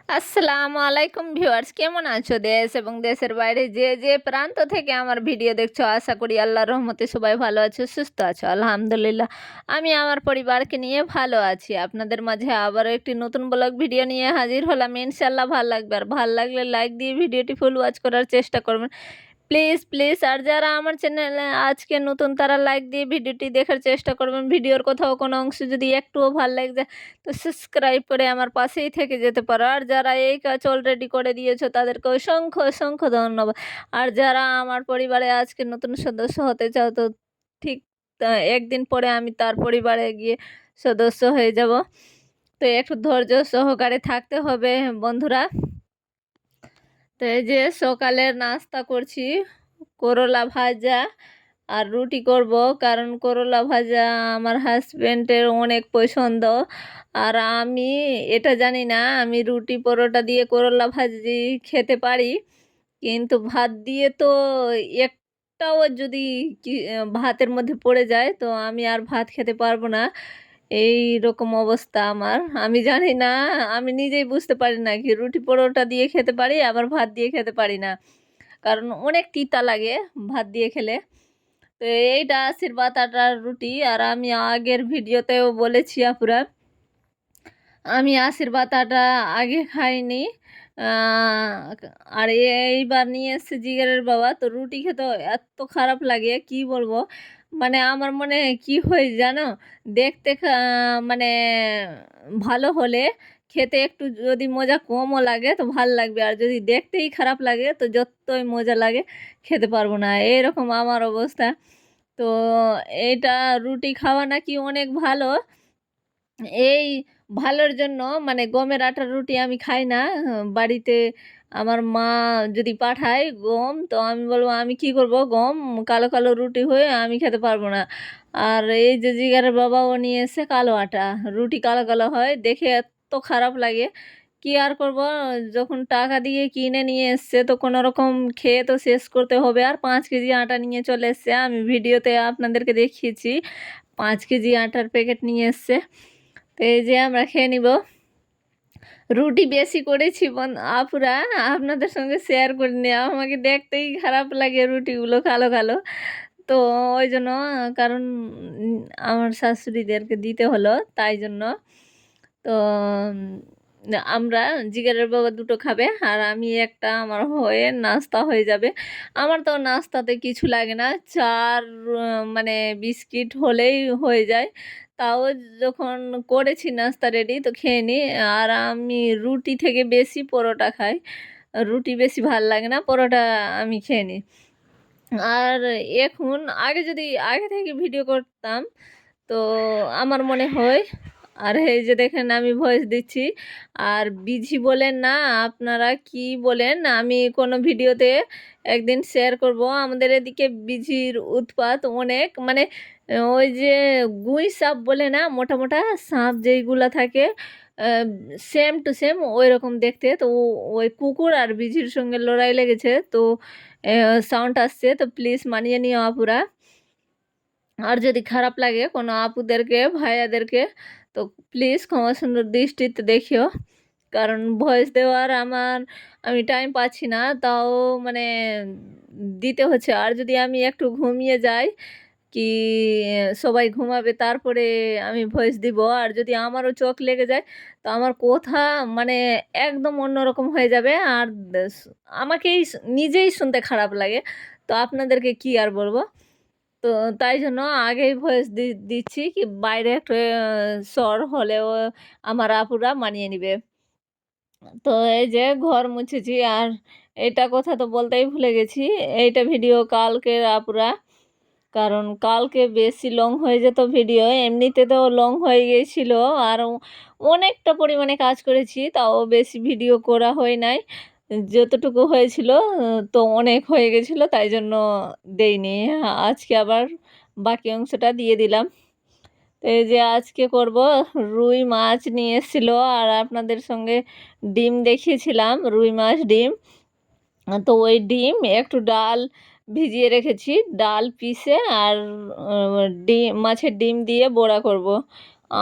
আসসালামু আলাইকুম ভিউয়ার্স, কেমন আছো? দেশ এবং দেশের বাইরে যে যে প্রান্ত থেকে আমার ভিডিও দেখছো, আশা করি আল্লাহর রহমতে সবাই ভালো আছো, সুস্থ আছো। আলহামদুলিল্লাহ, আমি আমার পরিবারকে নিয়ে ভালো আছি। আপনাদের মাঝে আবারও একটি নতুন ব্লগ ভিডিও নিয়ে হাজির হলাম। ইনশাল্লাহ ভালো লাগবে, আর ভালো লাগলে লাইক দিয়ে ভিডিওটি ফুল ওয়াচ করার চেষ্টা করবেন প্লিজ প্লিজ। আর যারা আমার চ্যানেলে আজকে নতুন, তারা লাইক দিয়ে ভিডিওটি দেখার চেষ্টা করবেন। ভিডিওর কোথাও কোনো অংশ যদি একটুও ভালো লাগে যায় তো সাবস্ক্রাইব করে আমার পাশেই থেকে যেতে পারো। আর যারা এই কাজ অলরেডি করে দিয়েছো তাদেরকে অসংখ্য অসংখ্য ধন্যবাদ। আর যারা আমার পরিবারে আজকে নতুন সদস্য হতে চাও, তো ঠিক একদিন পরে আমি তার পরিবারে গিয়ে সদস্য হয়ে যাব। তো একটু ধৈর্য সহকারে থাকতে হবে বন্ধুরা। তো এই যে সকালের নাস্তা করছি, করলা ভাজা আর রুটি করব, কারণ করলা ভাজা আমার হাজব্যান্ডের অনেক পছন্দ। আর আমি এটা জানি না, আমি রুটি পরোটা দিয়ে করলা ভাজি খেতে পারি, কিন্তু ভাত দিয়ে তো একটাও যদি ভাতের মধ্যে পড়ে যায় তো আমি আর ভাত খেতে পারবো না। এই রকম অবস্থা আমার। আমি জানি না, আমি নিজেই বুঝতে পারি না কি রুটি পরোটা দিয়ে খেতে পারি আবার ভাত দিয়ে খেতে পারি না, কারণ অনেক তিতা লাগে ভাত দিয়ে খেলে। তো এইটা আশীর্বাদ আটার রুটি। আর আমি আগের ভিডিওতেও বলেছি আপুরা, আমি আশীর্বাদ আটা আগে খাইনি। আর এইবার নিয়ে এসছে জিগারের বাবা, তো রুটি খেতে এত খারাপ লাগে কি বলবো। মানে আমার মনে কি হয় জানো, দেখতে মানে ভালো হলে খেতে একটু যদি মজা কমও লাগে তো ভাল লাগবে, আর যদি দেখতেই খারাপ লাগে তো যতই মজা লাগে খেতে পারবো না, এরকম আমার অবস্থা। তো এইটা রুটি খাওয়া নাকি অনেক ভালো, এই ভালোর জন্য মানে গমের আটার রুটি আমি খাই না। বাড়িতে আমার মা যদি পাঠায় গম, তো আমি বলবো আমি কি করব, গম কালো কালো রুটি হয়ে আমি খেতে পারবো না। আর এই যে জিগারের বাবা, ও নিয়ে এসে কালো আটা রুটি, কালো কালো হয় দেখে এত খারাপ লাগে। কি আর করব, যখন টাকা দিয়ে কিনে নিয়ে এসছে তো কোনো রকম খেয়ে তো শেষ করতে হবে। আর 5 কেজি আটা নিয়ে চলে এসছে, আমি ভিডিওতে আপনাদেরকে দেখিয়েছি 5 কেজি আটার প্যাকেট নিয়ে এসছে। তো এই যে আমরা খেয়ে নিব। রুটি বেশি করেছি আপুরা, আপনাদের সঙ্গে শেয়ার করে নিয়ে আমাকে দেখতেই খারাপ লাগে রুটিগুলো কালো কালো। তো ওই জন্য, কারণ আমার শাশুড়িদেরকে দিতে হলো তাই জন্য। তো আমরা, জিগারের বাবা দুটো খাবে আর আমি একটা, আমার হয়ে নাস্তা হয়ে যাবে। আমার তো নাস্তাতে কিছু লাগে না, চার মানে বিস্কিট হলেই হয়ে যায়। তাও যখন করেছি নাস্তা রেডি তো খেয়ে নিই। আর আমি রুটি থেকে বেশি পরোটা খাই, রুটি বেশি ভাল লাগে না, পরোটা আমি খেয়ে নিই। আর এখন আগে যদি আগে থেকে ভিডিও করতাম তো আমার মনে হয়, আর এই যে দেখেন আমি ভয়েস দিচ্ছি। আর বিঝি বলেন না আপনারা কি বলেন, আমি কোনো ভিডিওতে একদিন শেয়ার করব। আমাদের এদিকে বিঝির উৎপাত অনেক, মানে ওই যে গুই সাপ বলে না, মোটা মোটা সাপ যেইগুলা থাকে, সেম টু সেম ওই রকম দেখতে। তো ওই কুকুর আর বিঝির সঙ্গে লড়াই লেগেছে, তো সাউন্ড আসছে, তো প্লিজ মানিয়ে নিও আপুরা। আর যদি খারাপ লাগে কোনো আপুদেরকে ভাইয়াদেরকে তো প্লিজ ক্ষমা সুন্দর দৃষ্টিতে দেখিও, কারণ ভয়েস দেওয়ার আমি টাইম পাচ্ছি না, তাও মানে দিতে হচ্ছে। আর যদি আমি একটু ঘুমিয়ে যাই কি, সবাই ঘুমাবে তারপরে আমি ভয়েস দিব, আর যদি আমারও চোখ লেগে যায় তো আমার কথা মানে একদম অন্যরকম হয়ে যাবে। আর আমাকেই নিজেই শুনতে খারাপ লাগে, তো আপনাদেরকে কি আর বলবো। তো তাই জন্য আগেই ভয়েস দিচ্ছি কি বাইরে একটু স্বর হলেও আমার আপুরা মানিয়ে নিবে। তো এই যে ঘর মুছেছি, আর এটা কথা তো বলতেই ভুলে গেছি, এইটা ভিডিও কালকের আপুরা, কারণ কালকে বেশি লং হয়ে যেত ভিডিও, এমনিতে তো লং হয়ে গিয়েছিল। আর অনেকটা পরিমাণে কাজ করেছি, তাও বেশি ভিডিও করা হয় নাই, যতটুকু হয়েছিল তো অনেক হয়ে গেছিলো তাই জন্য দেইনি। আজকে আবার বাকি অংশটা দিয়ে দিলাম। তো এই যে আজকে করব, রুই মাছ নিয়ে এসেছিল আর আপনাদের সঙ্গে ডিম দেখিয়েছিলাম, রুই মাছ ডিম। তো ওই ডিম একটু ডাল ভিজিয়ে রেখেছি, ডাল পিষে আর ডিম, মাছের ডিম দিয়ে বড়া করব,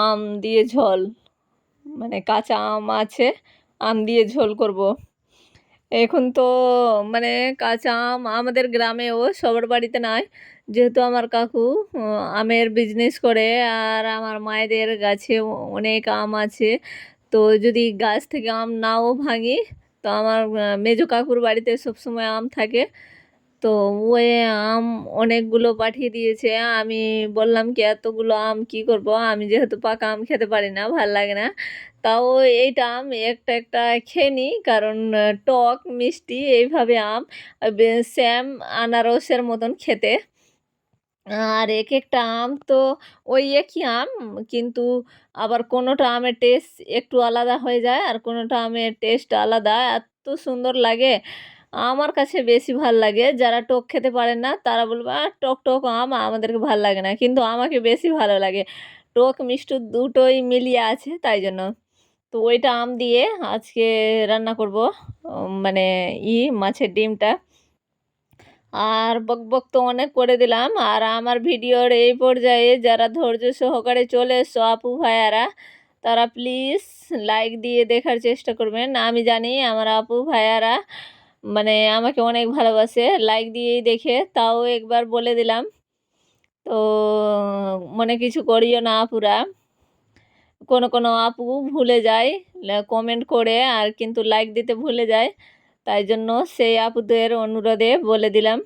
আম দিয়ে ঝোল, মানে কাঁচা আম আছে, আম দিয়ে ঝোল করব। এখন তো মানে কাঁচা আম আমাদের গ্রামেও সবার বাড়িতে নাই, যেহেতু আমার কাকু আমের বিজনেস করে আর আমার মায়েদের গাছে অনেক আম আছে। তো যদি গাছ থেকে আম নাও ভাঙি, তো আমার মেজো কাকুর বাড়িতে সবসময় আম থাকে। তো ওই আম অনেকগুলো পাঠিয়ে দিয়েছে। আমি বললাম কি এতগুলো আম কি করব, আমি যেহেতু পাকা আম খেতে পারি না, ভাল লাগে না। তাও এইটা আম একটা একটা খেয়ে নিই, কারণ টক মিষ্টি এইভাবে আম সেম আনারসের মতন খেতে। আর এক একটা আম তো ওই একই আম, কিন্তু আবার কোনোটা আমের টেস্ট একটু আলাদা হয়ে যায় আর কোনোটা আমের টেস্ট আলাদা, এত সুন্দর লাগে। আমার কাছে বেশি ভাল লাগে, যারা টক খেতে পারেন না তারা বলবে টক টক আম আমাদেরকে ভাল লাগে না, কিন্তু আমাকে বেশি ভালো লাগে। টক মিষ্টি দুটোই মিলিয়ে আছে তাই জন্য। তো ওইটা আম দিয়ে আজকে রান্না করব, মানে মাছের ডিমটা। আর বকবক তো অনেক করে দিলাম, আর আমার ভিডিওর এই পর্যায়ে যারা ধৈর্য সহকারে চলে এসছো আপু ভাইয়ারা, তারা প্লিজ লাইক দিয়ে দেখার চেষ্টা করবেন। আমি জানি আমার আপু ভাইয়ারা মানে আমাকে অনেক ভালোবাসে, লাইক দিয়েই দেখে, তাও একবার বলে দিলাম। তো মনে কিছু করিও না আপুরা, কোনো কোনো আপু ভুলে যায় কমেন্ট করে, আর কিন্তু লাইক দিতে ভুলে যায়, তাই জন্য সেই আপুদের অনুরোধে বলে দিলাম।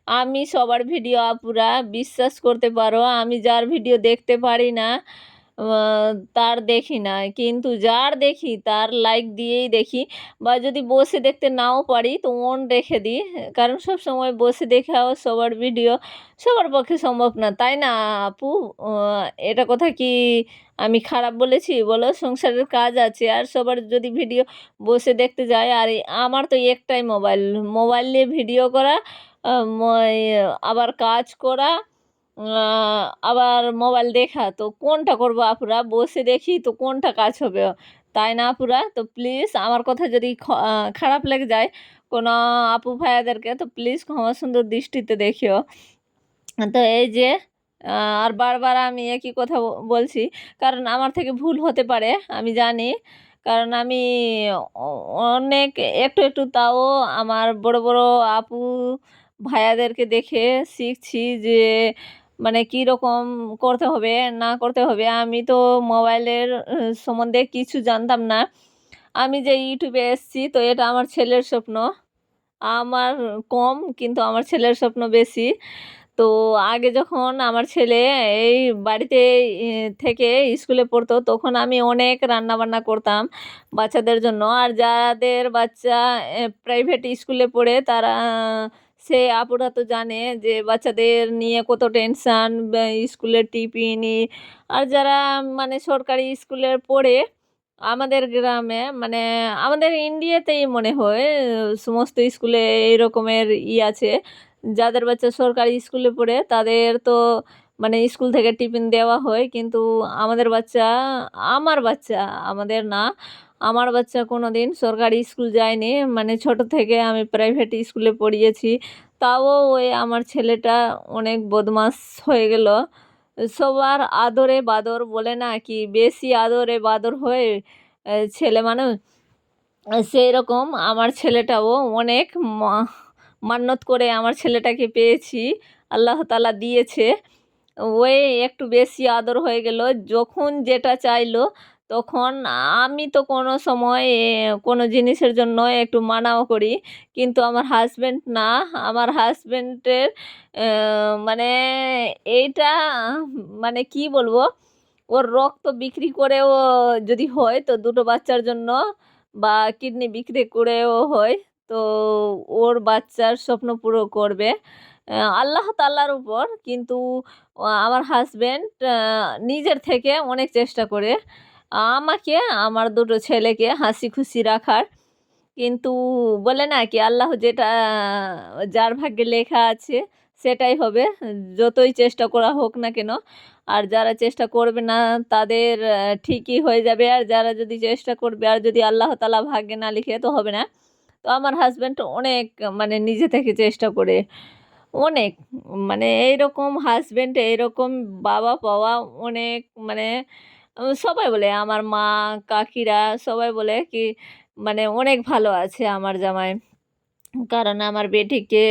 আমি সবার ভিডিও আপুরা বিশ্বাস করতে পারো, আমি যার ভিডিও দেখতে পারি না তার দেখি না, কিন্তু যার দেখি তার লাইক দিয়েই দেখি। বা যদি বসে দেখতে নাও পারি তো অন রেখে দিই, কারণ সব সময় বসে দেখাও সবার ভিডিও সবার পক্ষে সম্ভব না, তাই না আপু? এটা কথা কি আমি খারাপ বলেছি বলো? সংসারের কাজ আছে আর সবার যদি ভিডিও বসে দেখতে যায়, আর আমার তো একটাই মোবাইল, মোবাইল নিয়ে ভিডিও করা, আবার কাজ করা, আবার মোবাইল দেখা, তো কোনটা করবো আপুরা? বসে দেখি তো কোনটা কাজ হবে, তাই না আপুরা? তো প্লিজ আমার কথা যদি খারাপ লেগে যায় কোনো আপু ভাইয়াদেরকে, তো প্লিজ ক্ষমা সুন্দর দৃষ্টিতে দেখিও। তো এই যে আর বারবার আমি একই কথা বলছি, কারণ আমার থেকে ভুল হতে পারে আমি জানি, কারণ আমি অনেক একটু একটু তাও আমার বড় বড় আপু ভাইয়াদেরকে দেখে শিখছি যে মানে কী রকম করতে হবে না করতে হবে। আমি তো মোবাইলের সম্বন্ধে কিছু জানতাম না। আমি যে ইউটিউবে এসেছি তো এটা আমার ছেলের স্বপ্ন, আমার কম কিন্তু আমার ছেলের স্বপ্ন বেশি। তো আগে যখন আমার ছেলে এই বাড়িতে থেকে স্কুলে পড়তো, তখন আমি অনেক রান্নাবান্না করতাম বাচ্চাদের জন্য। আর যাদের বাচ্চা প্রাইভেট স্কুলে পড়ে তারা সে আপুরা তো জানে যে বাচ্চাদের নিয়ে কত টেনশান, স্কুলের টিফিন। আর যারা মানে সরকারি স্কুলে পড়ে আমাদের গ্রামে, মানে আমাদের ইন্ডিয়াতেই মনে হয় সমস্ত স্কুলে এই রকমের আছে, যাদের বাচ্চা সরকারি স্কুলে পড়ে তাদের তো মানে স্কুল থেকে টিফিন দেওয়া হয়, কিন্তু আমাদের বাচ্চা, আমার বাচ্চা, আমাদের না, আমার বাচ্চা কোনো দিন সরকারি স্কুল যায়নি, মানে ছোট থেকে আমি প্রাইভেট স্কুলে পড়িয়েছি। তাও ওই আমার ছেলেটা অনেক বদমাশ হয়ে গেল, সবার আদরে বাদর বলে না কি, বেশি আদরে বাদর হয়ে ছেলে মানুষ, সেই রকম আমার ছেলেটাও অনেক মান্যত করে আমার ছেলেটাকে পেয়েছি, আল্লাহ তাআলা দিয়েছে। ওই একটু বেশি আদর হয়ে গেল, যখন যেটা চাইলো তখন। আমি তো কোনো সময় কোনো জিনিসের জন্য একটু মানাও করি, কিন্তু আমার হাজব্যান্ড না, আমার হাজব্যান্ডের মানে এইটা মানে কি বলবো, ওর রক্ত বিক্রি করেও যদি হয় তো দুটো বাচ্চার জন্য, বা কিডনি বিক্রি করেও হয় তো ওর বাচ্চার স্বপ্ন পুরো করবে আল্লাহ তাআলার উপর। কিন্তু আমার হাজব্যান্ড নিজের থেকে অনেক চেষ্টা করে আমাকে, আমার দুটো ছেলেকে হাসি খুশি রাখার। কিন্তু বলে না কি আল্লাহ যেটা যার ভাগ্যে লেখা আছে সেটাই হবে, যতই চেষ্টা করা হোক না কেন। আর যারা চেষ্টা করবে না তাদের ঠিকই হয়ে যাবে, আর যারা যদি চেষ্টা করবে আর যদি আল্লাহ তাআলা ভাগ্যে না লিখে তো হবে না। তো আমার হাজব্যান্ড অনেক মানে নিজে থেকে চেষ্টা করে, অনেক মানে এইরকম হাজব্যান্ড এইরকম বাবা পাওয়া অনেক মানে সবাই বলে আমার মা, কাকিরা সবাই বলে কি মানে অনেক ভালো আছে আমার জামাই। কারণ আমার বেটিকে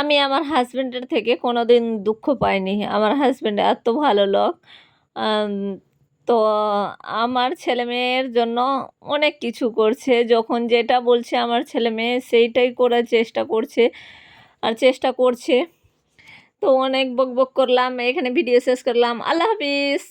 আমি আমার হাসব্যান্ডের থেকে কোনোদিন দুঃখ পাইনি। আমার হাসব্যান্ড এত ভালো লোক। আম তো আমার ছেলেমেয়ের জন্য অনেক কিছু করছে। যখন যেটা বলছে আমার ছেলেমেয়ে সেইটাই করার চেষ্টা করছে আর চেষ্টা করছে। তো অনেক বকবক করলাম। এখানে ভিডিও শেষ করলাম। আল্লাহ হাফিজ।